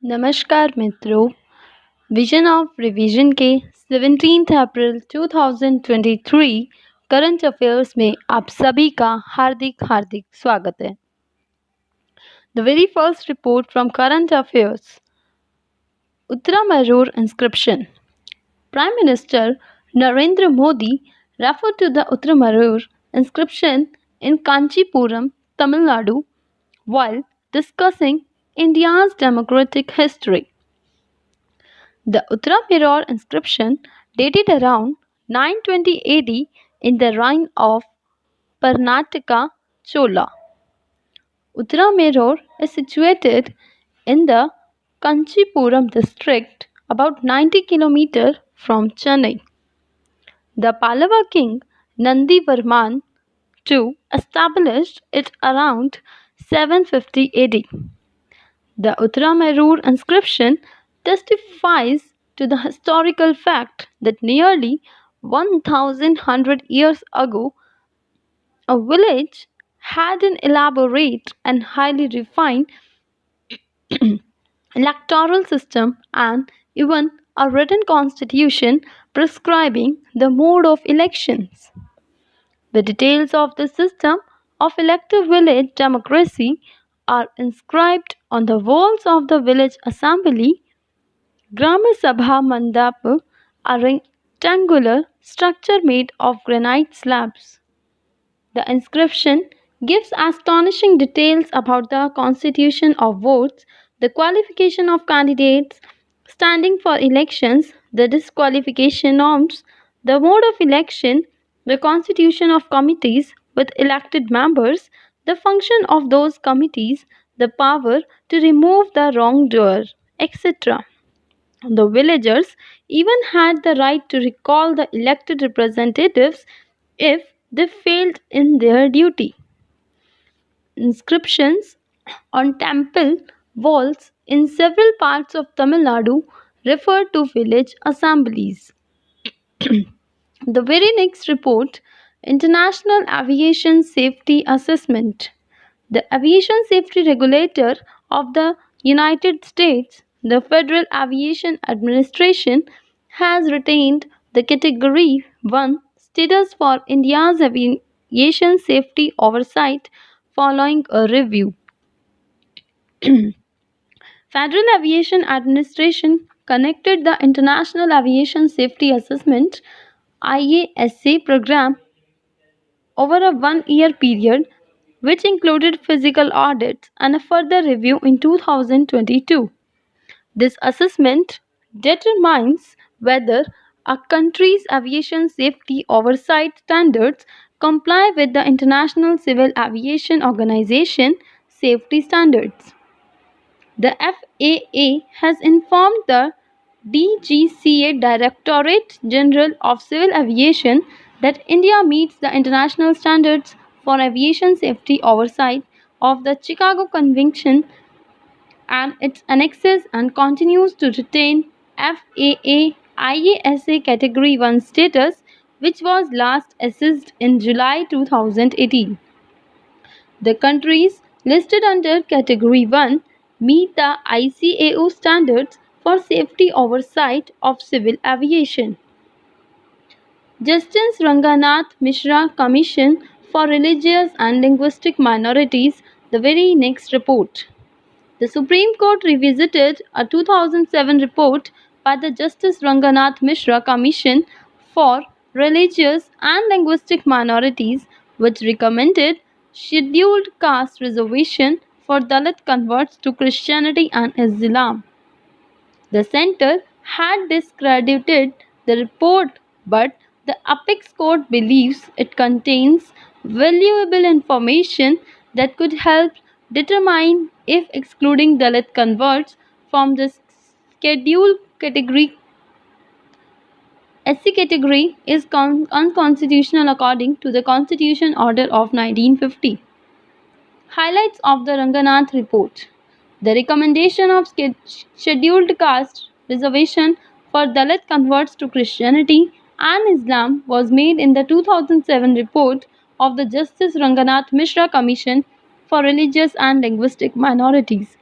नमस्कार मित्रों। Vision of revision के 17 अप्रैल 2023 करंट अफेयर्स में आप सभी का हार्दिक हार्दिक स्वागत है। The very first report from current affairs. Uttaramarur inscription. Prime Minister Narendra Modi referred to the Uttaramarur inscription in Kanchipuram, Tamil Nadu, while discussing India's democratic history. The Uttaramarur inscription, dated around 920 AD in the reign of Karnataka Chola. Uttaramarur is situated in the Kanchipuram district, about 90 km from Chennai. The Pallava king Nandivarman II established it around 750 AD. The Uttaramarur inscription testifies to the historical fact that nearly 1100 years ago, a village had an elaborate and highly refined electoral system and even a written constitution prescribing the mode of elections. The details of the system of elective village democracy are inscribed on the walls of the village assembly Grama Sabha Mandap, a rectangular structure made of granite slabs. The inscription gives astonishing details about the constitution of votes, the qualification of candidates standing for elections, the disqualification norms, the mode of election, the constitution of committees with elected members, the function of those committees, the power to remove the wrongdoer, etc. The villagers even had the right to recall the elected representatives if they failed in their duty. Inscriptions on temple walls in several parts of Tamil Nadu refer to village assemblies. The very next report, International Aviation Safety Assessment. The Aviation Safety Regulator of the United States, the Federal Aviation Administration, has retained the Category 1 status for India's aviation safety oversight following a review. Federal Aviation Administration connected the International Aviation Safety Assessment IASA program over a 1 year period, which included physical audits and a further review in 2022. This assessment determines whether a country's aviation safety oversight standards comply with the International Civil Aviation Organization safety standards. The FAA has informed the DGCA Directorate General of Civil Aviation that India meets the international standards for aviation safety oversight of the Chicago Convention and its annexes and continues to retain FAA IASA Category 1 status, which was last assessed in July 2018. The countries listed under Category 1 meet the ICAO standards for safety oversight of civil aviation. Justice Ranganath Mishra Commission for Religious and Linguistic Minorities, the very next report. The Supreme Court revisited a 2007 report by the Justice Ranganath Mishra Commission for Religious and Linguistic Minorities, which recommended scheduled caste reservation for Dalit converts to Christianity and Islam. The center had discredited the report, but the apex court believes it contains valuable information that could help determine if excluding Dalit converts from the scheduled category SC category is unconstitutional according to the Constitution Order of 1950. Highlights of the Ranganath report. The recommendation of scheduled caste reservation for Dalit converts to Christianity and Islam was made in the 2007 report of the Justice Ranganath Mishra Commission for Religious and Linguistic Minorities.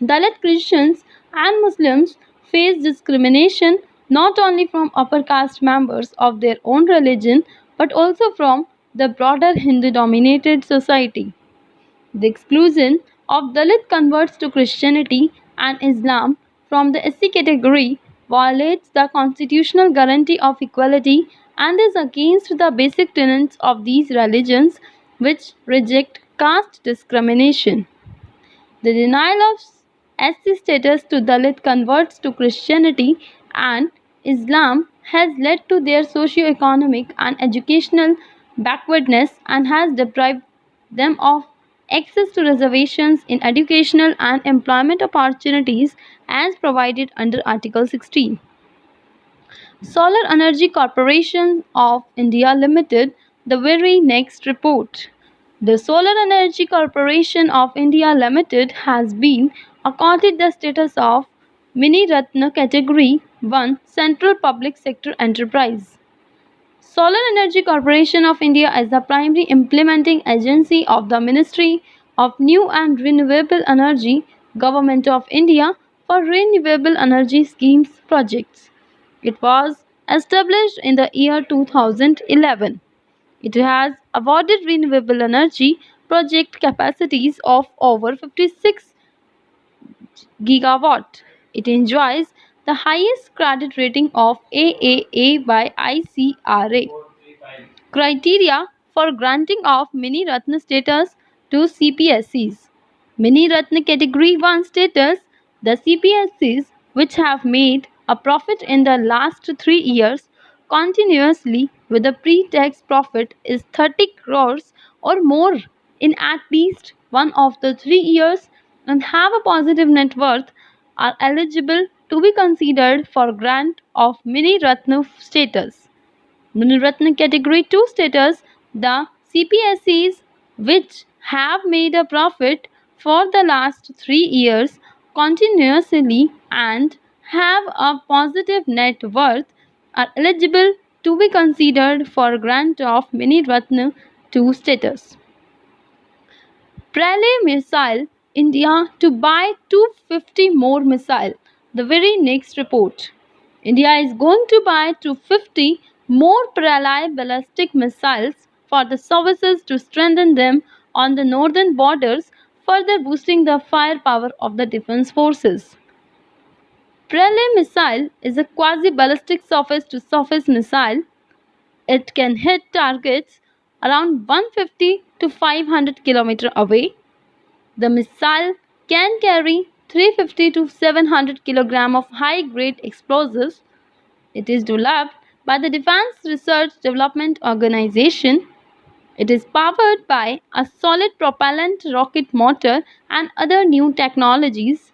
Dalit Christians and Muslims face discrimination not only from upper caste members of their own religion but also from the broader Hindu dominated society. The exclusion of Dalit converts to Christianity and Islam from the SC category violates the constitutional guarantee of equality and is against the basic tenets of these religions which reject caste discrimination. The denial of SC status to Dalit converts to Christianity and Islam has led to their socio-economic and educational backwardness and has deprived them of access to reservations in educational and employment opportunities as provided under Article 16. Solar Energy Corporation of India Limited, the very next report. The Solar Energy Corporation of India Limited has been accorded the status of Mini Ratna Category 1 Central Public Sector Enterprise. Solar Energy Corporation of India is the primary implementing agency of the Ministry of New and Renewable Energy, Government of India for renewable energy schemes projects. It was established in the year 2011. It has awarded renewable energy project capacities of over 56 gigawatt. It enjoys the highest credit rating of AAA by ICRA. Criteria for granting of Mini Ratna status to CPSCs. Mini Ratna Category 1 status, the CPSCs which have made a profit in the last 3 years continuously with a pre-tax profit is 30 crores or more in at least one of the 3 years and have a positive net worth are eligible to be considered for grant of Mini Ratna status. Miniratna Category 2 status, the CPSCs which have made a profit for the last 3 years continuously and have a positive net worth are eligible to be considered for grant of Mini Ratna 2 status. Pralay Missile India to buy 250 more missile. The very next report. India is going to buy 250 more Pralay ballistic missiles for the services to strengthen them on the northern borders, further boosting the firepower of the defense forces. Pralay missile is a quasi-ballistic surface-to-surface missile. It can hit targets around 150 to 500 km away. The missile can carry 350 to 700 kg of high-grade explosives. It is developed by the Defense Research Development Organization. It is powered by a solid propellant rocket motor and other new technologies.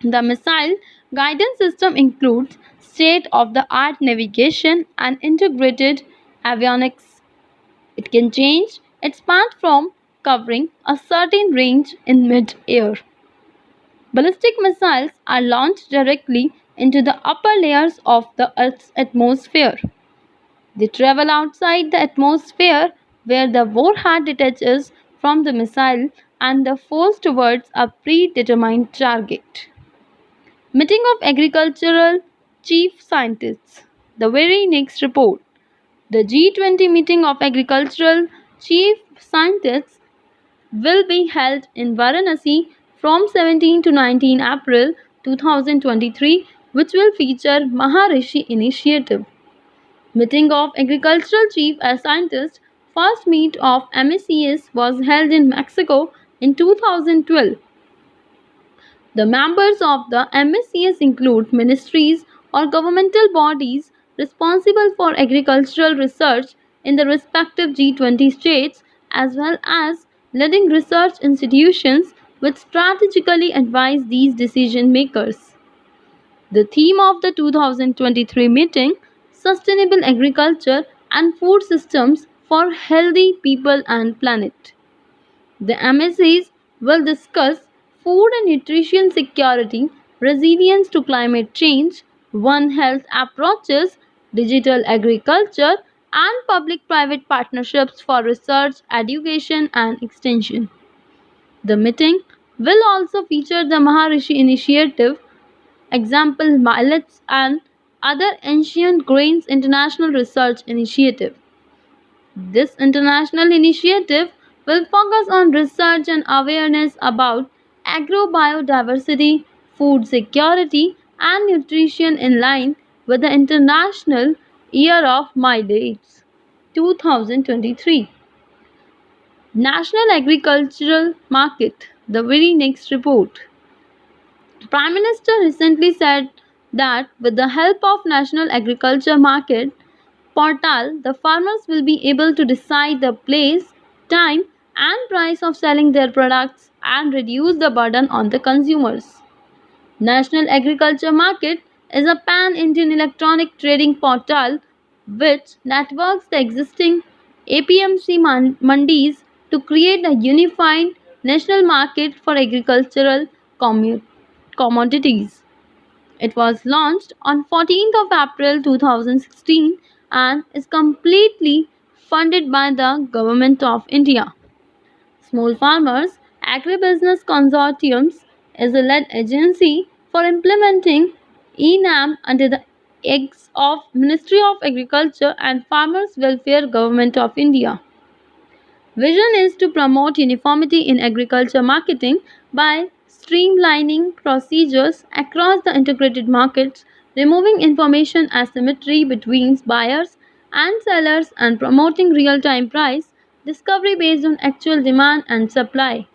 The missile guidance system includes state-of-the-art navigation and integrated avionics. It can change its path from covering a certain range in mid-air. Ballistic missiles are launched directly into the upper layers of the Earth's atmosphere. They travel outside the atmosphere where the warhead detaches from the missile and the falls towards a predetermined target. Meeting of Agricultural Chief Scientists. The very next report. The G20 meeting of Agricultural Chief Scientists will be held in Varanasi from 17 to 19 April 2023, which will feature Maharishi Initiative. Meeting of Agricultural Chief Scientists. First meet of MACS was held in Mexico in 2012. The members of the MACS include ministries or governmental bodies responsible for agricultural research in the respective G20 states as well as leading research institutions which strategically advise these decision makers. The theme of the 2023 meeting: Sustainable Agriculture and Food Systems for Healthy People and Planet. The MSCs will discuss food and nutrition security, resilience to climate change, One Health approaches, digital agriculture, and public private partnerships for research, education, and extension. The meeting will also feature the Maharishi Initiative, example millets and other ancient grains international research initiative. This international initiative will focus on research and awareness about agrobiodiversity, food security, and nutrition in line with the International Year of Millets 2023. National Agricultural Market, the very next report. Prime Minister recently said that with the help of National Agriculture Market portal, the farmers will be able to decide the place, time, and price of selling their products and reduce the burden on the consumers. National Agriculture Market is a pan-Indian electronic trading portal which networks the existing APMC mandis to create a unified national market for agricultural commodities. It was launched on 14th of April 2016 and is completely funded by the Government of India. Small Farmers Agribusiness Consortiums is a led agency for implementing ENAM under the eggs of Ministry of Agriculture and Farmers Welfare Government of India. Vision is to promote uniformity in agriculture marketing by streamlining procedures across the integrated markets, removing information asymmetry between buyers and sellers, and promoting real time price discovery based on actual demand and supply.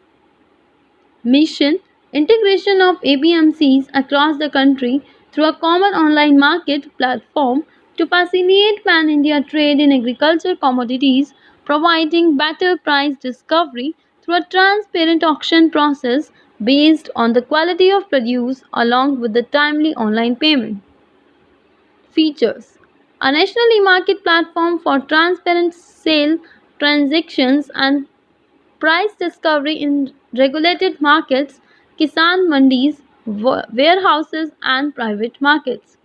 Mission integration of APMCs across the country through a common online market platform to facilitate pan India trade in agriculture commodities, providing better price discovery through a transparent auction process based on the quality of produce along with the timely online payment. Features: a national e-market platform for transparent sale transactions and price discovery in regulated markets, kisan mandis, warehouses, and private markets.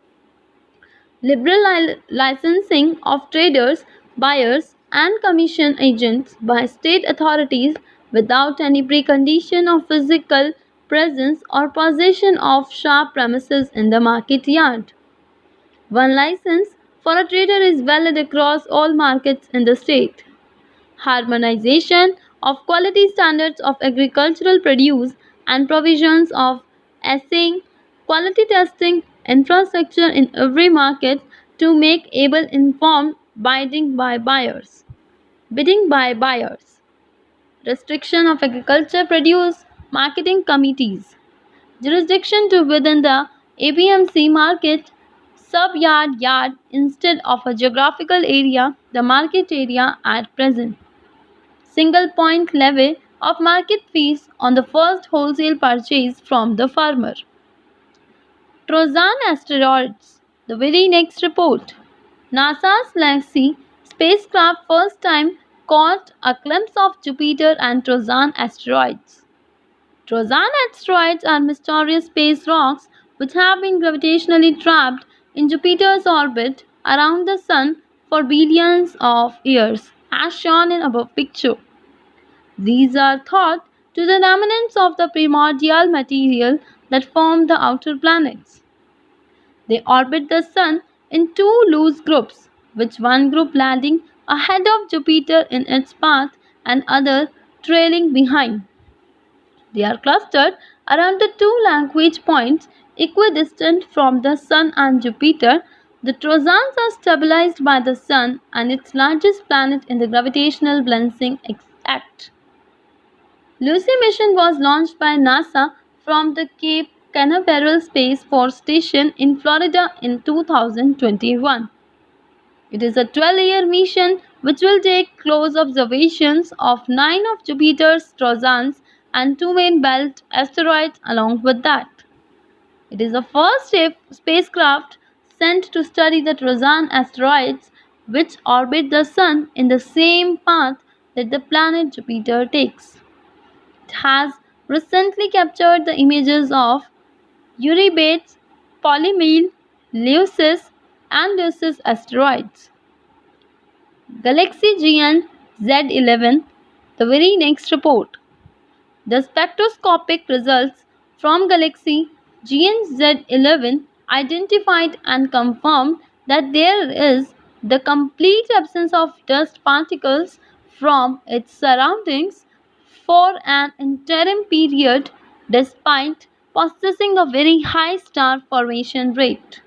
Liberal licensing of traders, buyers, and commission agents by state authorities without any precondition of physical presence or possession of sharp premises in the market yard. One license for a trader is valid across all markets in the state. Harmonization of quality standards of agricultural produce and provisions of assaying, quality testing infrastructure in every market to make able informed bidding by buyers. Restriction of agriculture produce marketing committees. Jurisdiction to within the APMC market yard instead of a geographical area, the market area at present. Single point levy of market fees on the first wholesale purchase from the farmer. Trojan asteroids. The very next report. NASA's Legacy spacecraft first time caught a glimpse of Jupiter and Trojan asteroids. Trojan asteroids are mysterious space rocks which have been gravitationally trapped in Jupiter's orbit around the Sun for billions of years, as shown in above picture. These are thought to the remnants of the primordial material that formed the outer planets. They orbit the Sun in two loose groups, with one group landing ahead of Jupiter in its path and other trailing behind. They are clustered around the two language points equidistant from the Sun and Jupiter. The Trojans are stabilized by the Sun and its largest planet in the gravitational balancing act. Lucy mission was launched by NASA from the Cape Canaveral Space Force Station in Florida in 2021. It is a 12-year mission which will take close observations of 9 of Jupiter's Trojans and 2 main belt asteroids along with that. It is the first spacecraft sent to study the Trojan asteroids which orbit the Sun in the same path that the planet Jupiter takes. It has recently captured the images of Eurybates, Polymele, Leucis, and Leucis asteroids. Galaxy GN Z11, the very next report. The spectroscopic results from galaxy GNZ11 identified and confirmed that there is the complete absence of dust particles from its surroundings for an interim period despite possessing a very high star formation rate.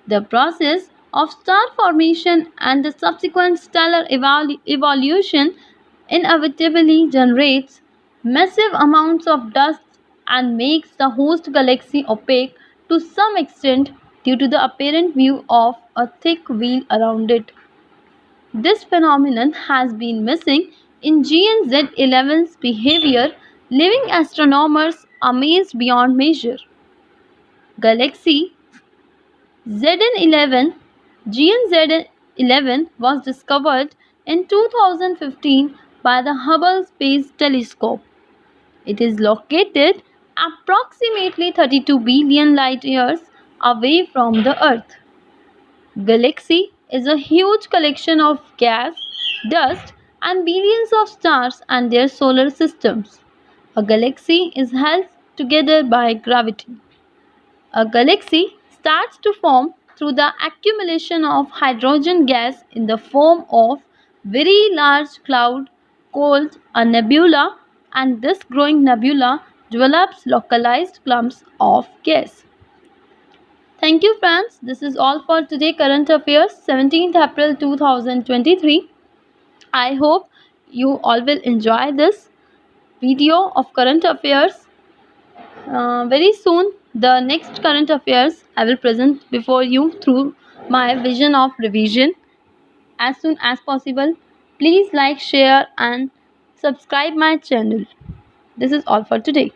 The process of star formation and the subsequent stellar evolution inevitably generates massive amounts of dust and makes the host galaxy opaque to some extent due to the apparent view of a thick veil around it. This phenomenon has been missing in GNZ11's behavior, leaving astronomers amazed beyond measure. Galaxy ZN11 GNZ11 was discovered in 2015 by the Hubble Space Telescope. It is located approximately 32 billion light years away from the Earth. Galaxy is a huge collection of gas, dust, and billions of stars and their solar systems. A galaxy is held together by gravity. A galaxy starts to form through the accumulation of hydrogen gas in the form of very large cloud called a nebula, and this growing nebula develops localized clumps of gas. Thank you friends. This is all for today current affairs 17th April 2023. I hope you all will enjoy this video of current affairs. Very soon, the next current affairs I will present before you through my vision of revision as soon as possible. Please like, share, and subscribe my channel. This is all for today.